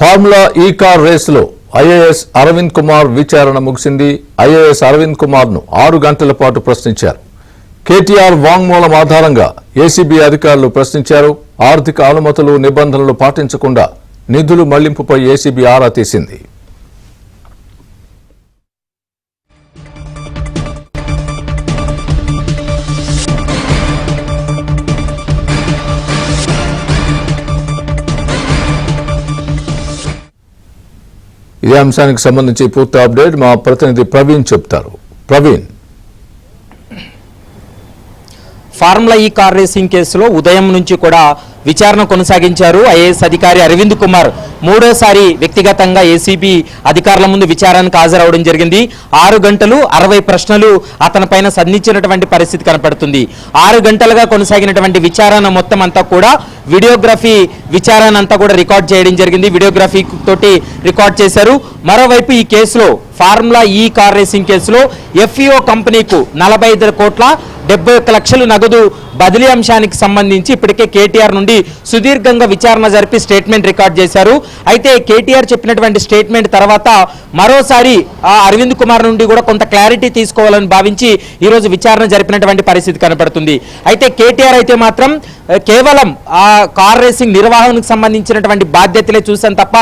Formula ఈ car రేసులో IAS Arvind Kumar విచారణ ముగిసింది. ఐఏఎస్ అరవింద్ కుమార్ ను 6 గంటల పాటు ప్రశ్నించారు. కేటీఆర్ వాంగ్మూలం ఆధారంగా ఏసీబీ అధికారులు ప్రశ్నించారు. ఆర్థిక అనుమతులు నిబంధనలు పాటించకుండా నిధులు మళ్లింపుపై ఏసీబీ ఆరా తీసింది. ఇదే అంశానికి సంబంధించి పూర్తి అప్డేట్ మా ప్రతినిధి ప్రవీణ్ చెప్తారు. ప్రవీణ్, ఫార్ములా ఈ కార్ రేసింగ్ కేసులో ఉదయం నుంచి కూడా విచారణ కొనసాగించారు. ఐఏఎస్ అధికారి అరవింద్ కుమార్ మూడోసారి వ్యక్తిగతంగా ఏసీబీ అధికారుల ముందు విచారణకు హాజరవడం జరిగింది. 6 గంటలు 60 ప్రశ్నలు అతనిపైన సంధించినటువంటి పరిస్థితి కనపడుతుంది. 6 గంటలుగా కొనసాగినటువంటి విచారణ మొత్తం అంతా కూడా వీడియోగ్రఫీ విచారణ అంతా కూడా రికార్డ్ చేయడం జరిగింది. వీడియోగ్రఫీ తోటి రికార్డ్ చేశారు. మరోవైపు ఈ కేసులో ఫార్ములా ఈ కార్ రేసింగ్ కేసులో ఎఫ్ఈఓ కంపెనీకు 45 కోట్ల 71 లక్షలు నగదు బదిలీ అంశానికి సంబంధించి ఇప్పటికే కేటీఆర్ నుండి సుదీర్ఘంగా విచారణ జరిపి స్టేట్మెంట్ రికార్డ్ చేశారు. అయితే కేటీఆర్ చెప్పినటువంటి స్టేట్మెంట్ తర్వాత మరోసారి అరవింద్ కుమార్ నుండి కూడా కొంత క్లారిటీ తీసుకోవాలని భావించి ఈరోజు విచారణ జరిపినటువంటి పరిస్థితి కనపడుతుంది. అయితే కేటీఆర్ అయితే మాత్రం కేవలం ఆ కార్ రేసింగ్ నిర్వహణకు సంబంధించినటువంటి బాధ్యతలే చూసాను తప్ప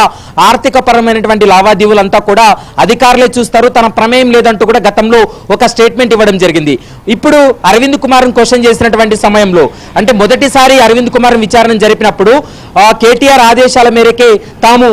ఆర్థిక పరమైనటువంటి లావాదేవీలంతా కూడా అధికారులే చూస్తారు, తన ప్రమేయం లేదంటూ కూడా గతంలో ఒక స్టేట్మెంట్ ఇవ్వడం జరిగింది. ఇప్పుడు అరవింద్ కుమార్ క్వశ్చన్ చేసినటువంటి సమయంలో, అంటే మొదటిసారి అరవింద్ కుమార్ విచారణ జరిపినప్పుడు కేటీఆర్ ఆదేశాల మేరకే తాము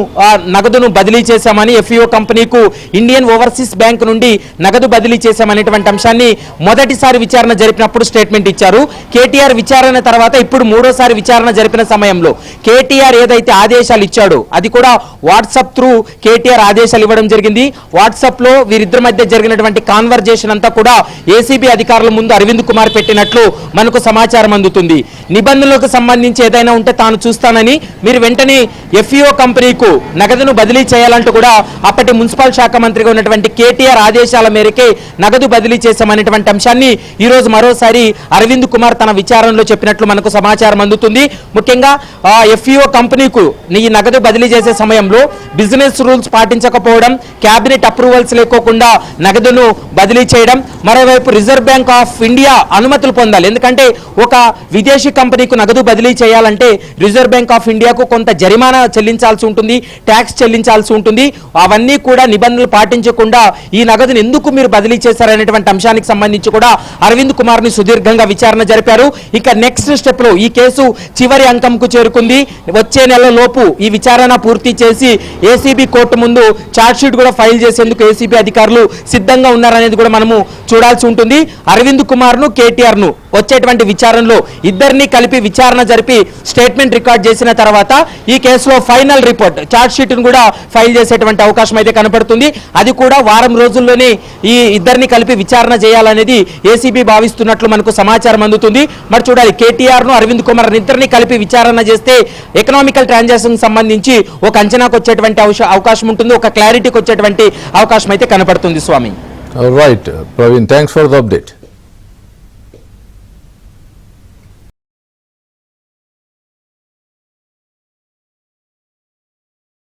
నగదును బదిలీ చేశామని, ఎఫ్ఈఓ కంపెనీకు ఇండియన్ ఓవర్సీస్ బ్యాంక్ నుండి నగదు బదిలీ చేశామనేటువంటి అంశాన్ని మొదటిసారి విచారణ జరిపినప్పుడు స్టేట్మెంట్ ఇచ్చారు. కేటీఆర్ విచారణ తర్వాత ఇప్పుడు మూడోసారి విచారణ జరిపిన సమయంలో కేటీఆర్ ఏదైతే ఆదేశాలు ఇచ్చాడో అది కూడా వాట్సాప్ త్రూ కేటీఆర్ ఆదేశాలు ఇవ్వడం జరిగింది. వాట్సాప్ లో వీరిద్దరి మధ్య జరిగినటువంటి కాన్వర్జేషన్ అంతా కూడా ఏసీబీ అధికారుల ముందు అరవింద్ కుమార్ పెట్టినట్లు మనకు సమాచారం అందుతుంది. నిబంధనలకు సంబంధించి ఏదైనా ఉంటే తాను చూస్తానని, మీరు వెంటనే ఎఫ్ఈఓ కంపెనీకు నగదును బదిలీ చేయాలంటూ కూడా అప్పటి మున్సిపల్ శాఖ మంత్రిగా ఉన్నటువంటి కేటీఆర్ ఆదేశాల మేరకే నగదు బదిలీ చేశామనేటువంటి అంశాన్ని ఈ రోజు మరోసారి అరవింద్ కుమార్ తన విచారణలో చెప్పినట్లు మనకు సమాచారం అందుతుంది. ముఖ్యంగా ఎఫ్ఈఓ కంపెనీకు ఈ నగదు బదిలీ చేసే సమయంలో బిజినెస్ రూల్స్ పాటించకపోవడం, క్యాబినెట్ అప్రూవల్స్ లేకోకుండా నగదును బదిలీ చేయడం, మరోవైపు రిజర్వ్ బ్యాంక్ ఆఫ్ ఇండియా అనుమతులు పొందాలి. ఎందుకంటే ఒక విదేశీ కంపెనీకు నగదు బదిలీ చేయాలంటే రిజర్వ్ బ్యాంక్ ఆఫ్ ఇండియాకు కొంత జరిమానా చెల్లించాల్సి ఉంటుంది, ట్యాక్స్ చెల్లించాల్సి ఉంటుంది. అవన్నీ కూడా నిబంధనలు పాటించకుండా ఈ నగదును ఎందుకు మీరు బదిలీ చేశారనేటువంటి అంశానికి సంబంధించి కూడా అరవింద్ కుమార్ ని సుదీర్ఘంగా విచారణ జరిపారు. ఇక నెక్స్ట్ స్టెప్ లో ఈ కేసు చివరి అంకంకు చేరుకుంది. వచ్చే నెల లోపు ఈ విచారణ పూర్తి చేసి ఏసీబీ కోర్టు ముందు ఛార్జ్ షీట్ కూడా ఫైల్ చేసేందుకు ఏసీబీ అధికారులు సిద్ధంగా ఉన్నారనేది కూడా మనము చూడాల్సి ఉంటుంది. అరవింద్ కుమార్ ను కేటీఆర్ ను వచ్చేటువంటి విచారణలో ఇద్దరిని కలిపి విచారణ జరిపి స్టేట్మెంట్ రికార్డ్ చేసిన తర్వాత ఈ కేసులో ఫైనల్ రిపోర్ట్ ఛార్జ్ షీట్ ను కూడా ఫైల్ చేసేటువంటి అవకాశం అయితే కనపడుతుంది. అది కూడా వారం రోజుల్లోనే ఈ ఇద్దరిని కలిపి విచారణ చేయాలనేది ఏసీబీ భావిస్తున్నట్లు మనకు సమాచారం అందుతుంది. మరి చూడాలి, కేటీఆర్ ను అరవింద్ కుమార్ ఇద్దరిని కలిపి విచారణ చేస్తే ఎకనామికల్ ట్రాన్సాక్షన్ సంబంధించి ఒక అంచనాకు వచ్చేటువంటి అవకాశం ఉంటుంది, ఒక క్లారిటీకి వచ్చేటువంటి అవకాశం అయితే కనపడుతుంది. Swami, right Praveen, thanks for the update.